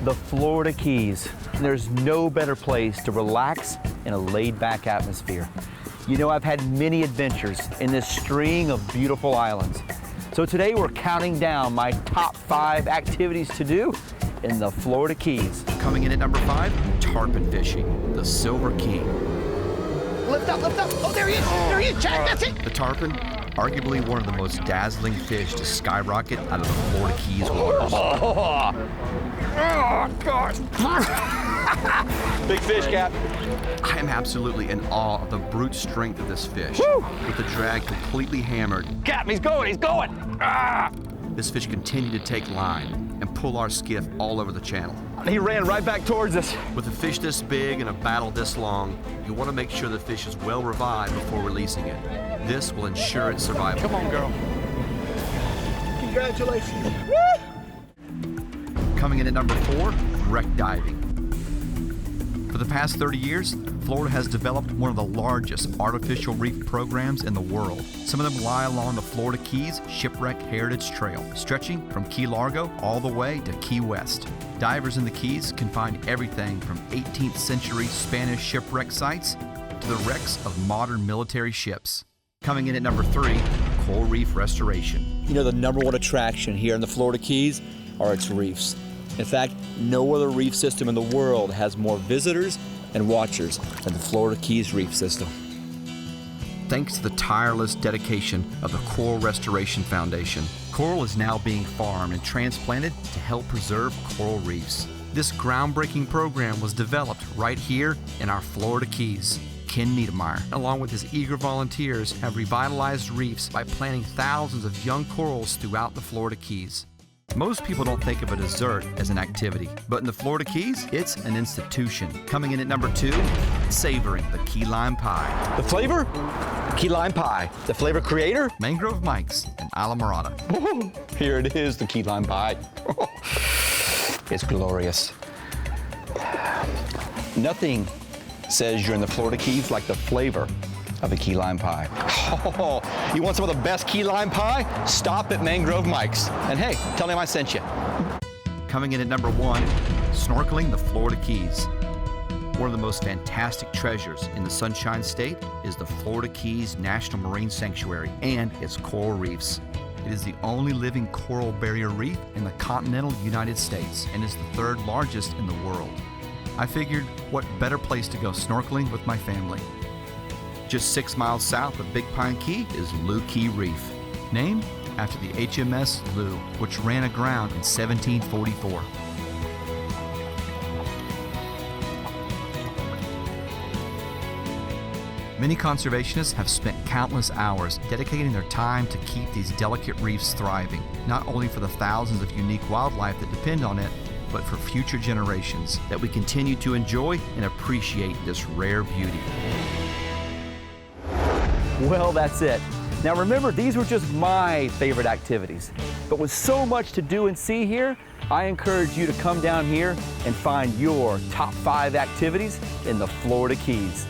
the Florida Keys. There's no better place to relax in a laid-back atmosphere. You know, I've had many adventures in this string of beautiful islands. So today we're counting down my top 5 activities to do in the Florida Keys. Coming in at number 5, tarpon fishing, the Silver King. Lift up, lift up. Oh, there he is. There he is, Jack. That's it. The tarpon, arguably one of the most dazzling fish to skyrocket out of the Florida Keys waters. Oh, gosh. Big fish, Cap. I am absolutely in awe of the brute strength of this fish. Woo! With the drag completely hammered, Cap, he's going, he's going. Ah! this fish continued to take line and pull our skiff all over the channel. He ran right back towards us. With a fish this big and a battle this long, you want to make sure the fish is well revived before releasing it. This will ensure its survival. Come on, girl. Congratulations. Coming in at number 4, wreck diving. For the past 30 years, Florida has developed one of the largest artificial reef programs in the world. Some of them lie along the Florida Keys Shipwreck Heritage Trail, stretching from Key Largo all the way to Key West. Divers in the Keys can find everything from 18th century Spanish shipwreck sites to the wrecks of modern military ships. Coming in at number 3, coral reef restoration. You know, the number one attraction here in the Florida Keys are its reefs. In fact, no other reef system in the world has more visitors and watchers than the Florida Keys reef system. Thanks to the tireless dedication of the Coral Restoration Foundation, coral is now being farmed and transplanted to help preserve coral reefs. This groundbreaking program was developed right here in our Florida Keys. Ken Niedermeyer, along with his eager volunteers, have revitalized reefs by planting thousands of young corals throughout the Florida Keys. Most people don't think of a dessert as an activity, but in the Florida Keys, it's an institution. Coming in at number 2, savoring the key lime pie. The flavor? Key lime pie. The flavor creator? Mangrove Mike's in Isla Morada. Here it is, the key lime pie. It's glorious. Nothing says you're in the Florida Keys like the flavor of a key lime pie. Oh, you want some of the best key lime pie? Stop at Mangrove Mike's. And hey, tell him I sent you. Coming in at number 1, snorkeling the Florida Keys. One of the most fantastic treasures in the Sunshine State is the Florida Keys National Marine Sanctuary and its coral reefs. It is the only living coral barrier reef in the continental United States and is the 3rd largest in the world. I figured, what better place to go snorkeling with my family? Just 6 miles south of Big Pine Key is Lou Key Reef, named after the HMS Lou, which ran aground in 1744. Many conservationists have spent countless hours dedicating their time to keep these delicate reefs thriving, not only for the thousands of unique wildlife that depend on it, but for future generations, that we continue to enjoy and appreciate this rare beauty. Well, that's it. Now remember, these were just my favorite activities. But with so much to do and see here, I encourage you to come down here and find your top 5 activities in the Florida Keys.